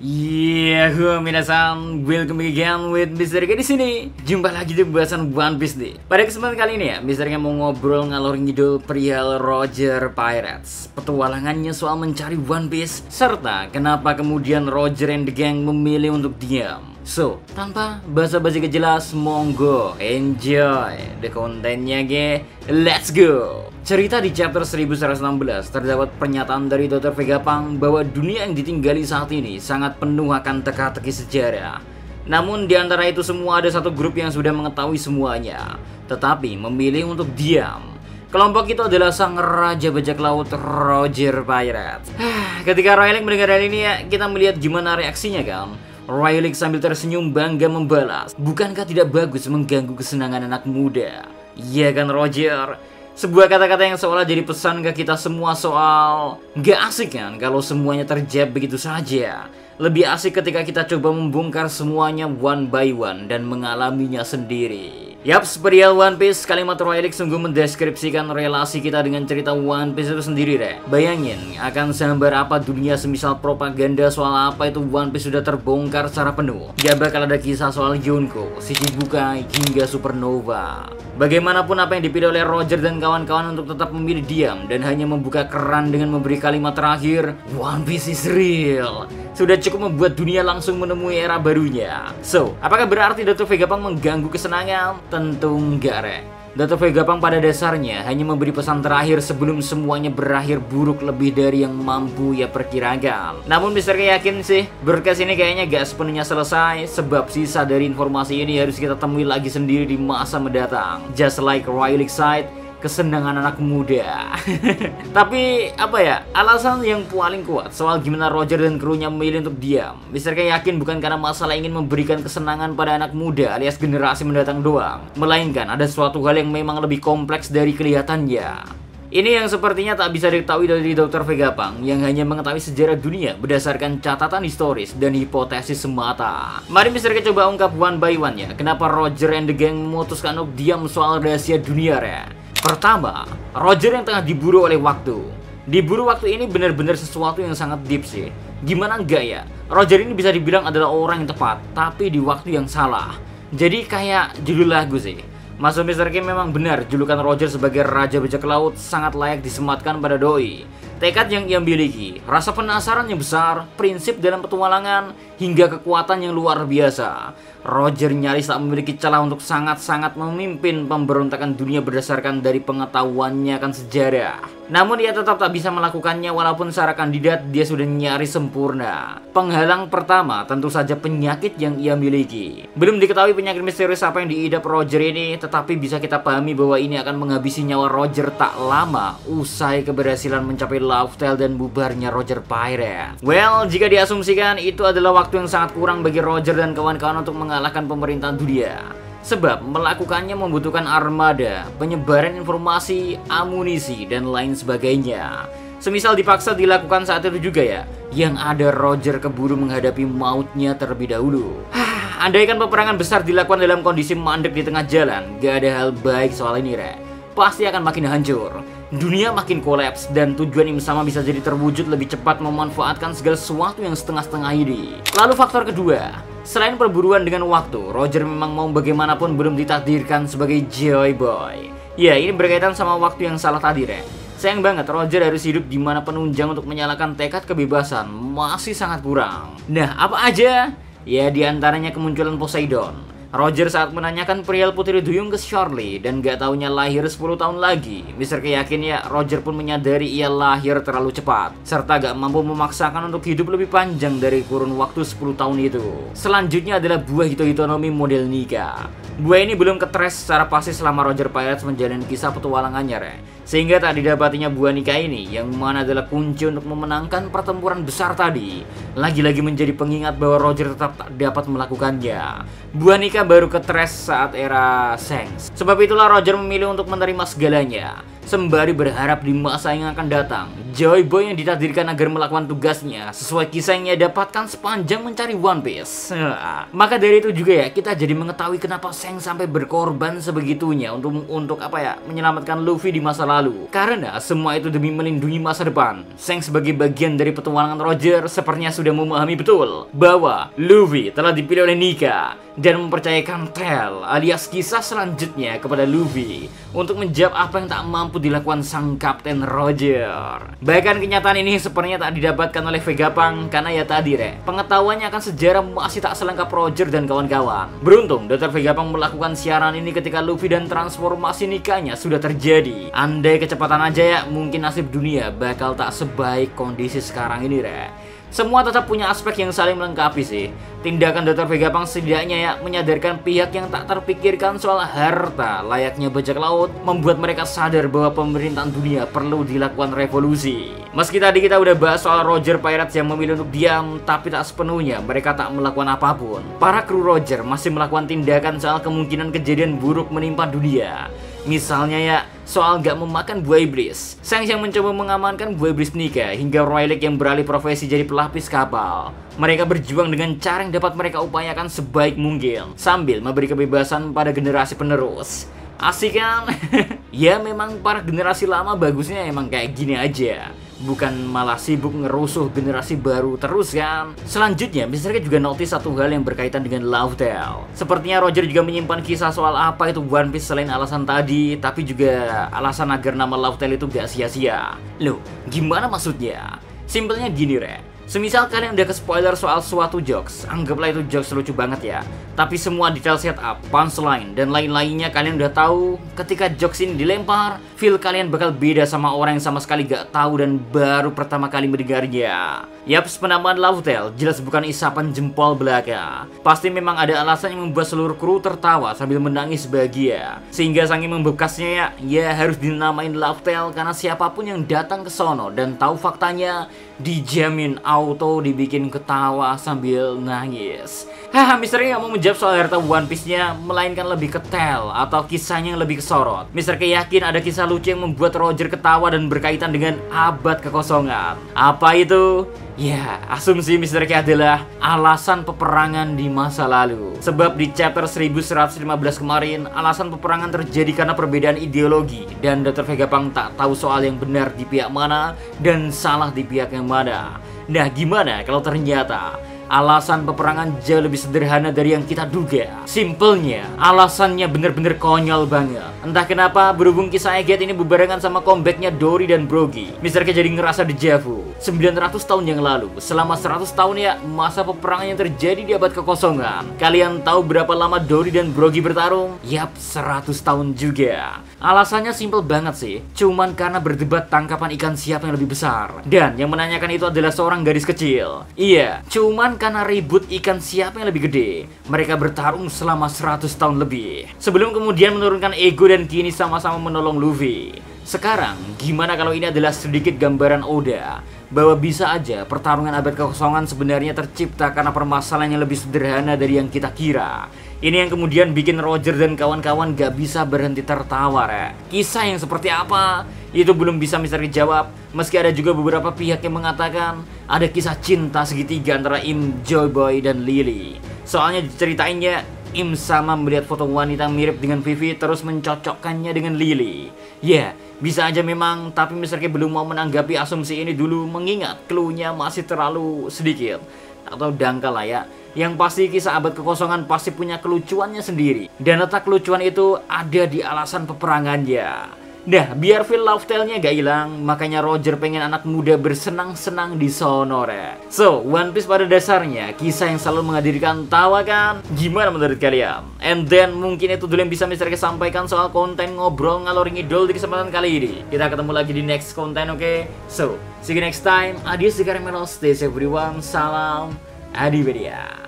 Iya, minasan, welcome again with Mr. K di sini. Jumpa lagi di pembahasan One Piece nih. Pada kesempatan kali ini ya, Mr. K mau ngobrol ngalor ngidul perihal Roger Pirates, petualangannya soal mencari One Piece, serta kenapa kemudian Roger and the gang memilih untuk diam. So, tanpa basa-basi kejelas, monggo enjoy the kontennya ge. Let's go. Cerita di chapter 1116 terdapat pernyataan dari Dr. Vegapunk bahwa dunia yang ditinggali saat ini sangat penuh akan teka-teki sejarah. Namun di antara itu semua ada satu grup yang sudah mengetahui semuanya, tetapi memilih untuk diam. Kelompok itu adalah sang raja bajak laut Roger Pirates. Ketika Rayleigh mendengar hal ini ya, kita melihat gimana reaksinya kan. Rayleigh sambil tersenyum bangga membalas, "Bukankah tidak bagus mengganggu kesenangan anak muda?" Iya kan Roger? Sebuah kata-kata yang seolah jadi pesan ke kita semua soal gak asik kan kalau semuanya terjadi begitu saja. Lebih asik ketika kita coba membongkar semuanya one by one dan mengalaminya sendiri. Yaps, perihal One Piece, kalimat Rayleigh sungguh mendeskripsikan relasi kita dengan cerita One Piece itu sendiri deh. Bayangin, akan sehambar apa dunia semisal propaganda soal apa itu One Piece sudah terbongkar secara penuh. Gak bakal ada kisah soal Yonko, Shichibukai, hingga Supernova. Bagaimanapun apa yang dipilih oleh Roger dan kawan-kawan untuk tetap memilih diam dan hanya membuka keran dengan memberi kalimat terakhir, One Piece is real, sudah cukup membuat dunia langsung menemui era barunya. So, apakah berarti Dr. Vegapunk mengganggu kesenangan? Tentu enggak, Rek. Dr. Vegapunk pada dasarnya hanya memberi pesan terakhir sebelum semuanya berakhir buruk lebih dari yang mampu ia perkirakan. Namun Mr. K yakin sih, broadcast ini kayaknya gak sepenuhnya selesai, sebab sisa dari informasi ini harus kita temui lagi sendiri di masa mendatang. Just like Rayleigh said, kesenangan anak muda. Tapi apa ya, alasan yang paling kuat soal gimana Roger dan krunya memilih untuk diam, Mr. K yakin bukan karena masalah ingin memberikan kesenangan pada anak muda alias generasi mendatang doang, melainkan ada suatu hal yang memang lebih kompleks dari kelihatannya. Ini yang sepertinya tak bisa diketahui dari Dr. Vegapunk yang hanya mengetahui sejarah dunia berdasarkan catatan historis dan hipotesis semata. Mari Mr. K coba ungkap one by one ya, kenapa Roger and the gang memutuskan untuk diam soal rahasia dunia ya. Pertama, Roger yang tengah diburu oleh waktu. Diburu waktu ini benar-benar sesuatu yang sangat deep sih. Gimana enggak ya? Roger ini bisa dibilang adalah orang yang tepat, tapi di waktu yang salah. Jadi kayak judul lagu sih. Maksud Mr. K memang benar, julukan Roger sebagai Raja Bajak Laut sangat layak disematkan pada doi. Tekad yang ia miliki, rasa penasaran yang besar, prinsip dalam petualangan, hingga kekuatan yang luar biasa. Roger nyaris tak memiliki celah untuk sangat-sangat memimpin pemberontakan dunia berdasarkan dari pengetahuannya akan sejarah. Namun ia tetap tak bisa melakukannya walaupun secara kandidat dia sudah nyaris sempurna. Penghalang pertama tentu saja penyakit yang ia miliki. Belum diketahui penyakit misterius apa yang diidap Roger ini, tetapi bisa kita pahami bahwa ini akan menghabisi nyawa Roger tak lama usai keberhasilan mencapai lifestyle dan bubarnya Roger Pirates. Well, jika diasumsikan itu adalah waktu yang sangat kurang bagi Roger dan kawan-kawan untuk mengalahkan pemerintahan dunia. Sebab melakukannya membutuhkan armada, penyebaran informasi, amunisi, dan lain sebagainya. Semisal dipaksa dilakukan saat itu juga ya, yang ada Roger keburu menghadapi mautnya terlebih dahulu. Andaikan peperangan besar dilakukan dalam kondisi mandek di tengah jalan, gak ada hal baik soal ini, Rek. Pasti akan makin hancur. Dunia makin kolaps dan tujuan yang sama bisa jadi terwujud lebih cepat memanfaatkan segala sesuatu yang setengah-setengah ini. Lalu faktor kedua, selain perburuan dengan waktu, Roger memang mau bagaimanapun belum ditakdirkan sebagai Joy Boy. Ya, ini berkaitan sama waktu yang salah tadi, Rek. Sayang banget Roger harus hidup di mana penunjang untuk menyalakan tekad kebebasan masih sangat kurang. Nah, apa aja? Ya, diantaranya kemunculan Poseidon. Roger saat menanyakan perihal Putri Duyung ke Charlie dan gak taunya lahir 10 tahun lagi. Mr. K yakin ya Roger pun menyadari ia lahir terlalu cepat, serta gak mampu memaksakan untuk hidup lebih panjang dari kurun waktu 10 tahun itu. Selanjutnya adalah buah hitohitonomi model Nika. Buah ini belum ketres secara pasti selama Roger Pirates menjalani kisah petualangannya, Re. Sehingga tak didapatinya buah Nika ini, yang mana adalah kunci untuk memenangkan pertempuran besar tadi, lagi-lagi menjadi pengingat bahwa Roger tetap tak dapat melakukannya. Buah Nika baru ketres saat era Shanks. Sebab itulah Roger memilih untuk menerima segalanya. sembari berharap di masa yang akan datang, Joy Boy yang ditakdirkan agar melakukan tugasnya sesuai kisah yang ia dapatkan sepanjang mencari One Piece. Maka dari itu juga ya, kita jadi mengetahui kenapa Shanks sampai berkorban sebegitunya untuk apa ya, menyelamatkan Luffy di masa lalu. Karena semua itu demi melindungi masa depan. Shanks sebagai bagian dari petualangan Roger sepertinya sudah memahami betul bahwa Luffy telah dipilih oleh Nika dan mempercayakan Tell alias kisah selanjutnya kepada Luffy untuk menjawab apa yang tak mampu dilakukan sang Kapten Roger. Bahkan kenyataan ini sepertinya tak didapatkan oleh Vegapunk karena ya tadi pengetahuannya akan sejarah masih tak selengkap Roger dan kawan-kawan. Beruntung Dr. Vegapunk melakukan siaran ini ketika Luffy dan transformasi Nikanya sudah terjadi. Andai kecepatan aja ya, mungkin nasib dunia bakal tak sebaik kondisi sekarang ini Semua tetap punya aspek yang saling melengkapi sih. Tindakan Dr. Vegapunk setidaknya ya menyadarkan pihak yang tak terpikirkan soal harta layaknya bajak laut, membuat mereka sadar bahwa pemerintahan dunia perlu dilakukan revolusi. Meski tadi kita udah bahas soal Roger Pirates yang memilih untuk diam, tapi tak sepenuhnya mereka tak melakukan apapun. Para kru Roger masih melakukan tindakan soal kemungkinan kejadian buruk menimpa dunia. Misalnya ya, soal gak memakan buah iblis. Shanks yang mencoba mengamankan buah iblis Nika, hingga Rayleigh yang beralih profesi jadi pelapis kapal. Mereka berjuang dengan cara yang dapat mereka upayakan sebaik mungkin, sambil memberi kebebasan pada generasi penerus. Asik kan? Ya memang para generasi lama bagusnya emang kayak gini aja, bukan malah sibuk ngerusuh generasi baru terus kan. Selanjutnya Mr. K juga notice satu hal yang berkaitan dengan Laugh Tale. Sepertinya Roger juga menyimpan kisah soal apa itu One Piece selain alasan tadi, tapi juga alasan agar nama Laugh Tale itu gak sia-sia. Loh, gimana maksudnya? Simpelnya gini semisal kalian udah ke spoiler soal suatu jokes, anggaplah itu jokes lucu banget ya, tapi semua detail setup, punchline, dan lain-lainnya kalian udah tahu. Ketika jokes ini dilempar, feel kalian bakal beda sama orang yang sama sekali gak tahu dan baru pertama kali mendengarnya. Yaps, penamaan Laugh Tale jelas bukan isapan jempol belaka. Pasti memang ada alasan yang membuat seluruh kru tertawa sambil menangis bahagia. Sehingga saking membekasnya ya harus dinamain Laugh Tale, karena siapapun yang datang ke sono dan tahu faktanya dijamin auto dibikin ketawa sambil nangis. Haha, Mr. K gak mau menjawab soal harta One Piece-nya, melainkan lebih ke Tale atau kisahnya yang lebih kesorot. Mr. K yakin ada kisah lucu yang membuat Roger ketawa dan berkaitan dengan abad kekosongan. Apa itu? Ya, asumsi Mr. K adalah alasan peperangan di masa lalu. Sebab di chapter 1115 kemarin, alasan peperangan terjadi karena perbedaan ideologi, dan Dr. Vegapunk tak tahu soal yang benar di pihak mana dan salah di pihak yang mana. Nah, gimana kalau ternyata alasan peperangan jauh lebih sederhana dari yang kita duga? Simpelnya, alasannya bener-bener konyol banget. Entah kenapa, berhubung kisah Egghead ini berbarengan sama comebacknya Dory dan Brogy, Mr. K jadi ngerasa deja vu. 900 tahun yang lalu, selama 100 tahun ya, masa peperangan yang terjadi di abad kekosongan. Kalian tahu berapa lama Dory dan Brogy bertarung? Yap, 100 tahun juga. Alasannya simpel banget sih, cuman karena berdebat tangkapan ikan siapa yang lebih besar. Dan yang menanyakan itu adalah seorang gadis kecil. Iya, cuman karena ribut ikan siapa yang lebih gede. Mereka bertarung selama 100 tahun lebih, sebelum kemudian menurunkan ego dan kini sama-sama menolong Luffy. Sekarang, gimana kalau ini adalah sedikit gambaran Oda bahwa bisa aja pertarungan abad kekosongan sebenarnya tercipta karena permasalahan yang lebih sederhana dari yang kita kira. Ini yang kemudian bikin Roger dan kawan-kawan gak bisa berhenti tertawa Kisah yang seperti apa? Itu belum bisa Mr. K jawab. Meski ada juga beberapa pihak yang mengatakan ada kisah cinta segitiga antara Im, Joy Boy, dan Lily. Soalnya diceritainnya Im sama melihat foto wanita mirip dengan Vivi terus mencocokkannya dengan Lily. Ya, bisa aja memang, tapi Mr. K belum mau menanggapi asumsi ini dulu, mengingat clue-nya masih terlalu sedikit atau dangkal lah ya. Yang pasti kisah abad kekosongan pasti punya kelucuannya sendiri, dan letak kelucuan itu ada di alasan peperangannya. Nah, biar feel Laugh Tale-nya gak hilang, makanya Roger pengen anak muda bersenang-senang di sono So, One Piece pada dasarnya kisah yang selalu menghadirkan tawa kan? Gimana menurut kalian? And then mungkin itu dulu yang bisa Mr. K sampaikan soal konten ngobrol ngalor ngidol di kesempatan kali ini. Kita ketemu lagi di next konten, oke? So, see you next time. Adios di Caramelos, stay safe everyone. Salam Adivedia.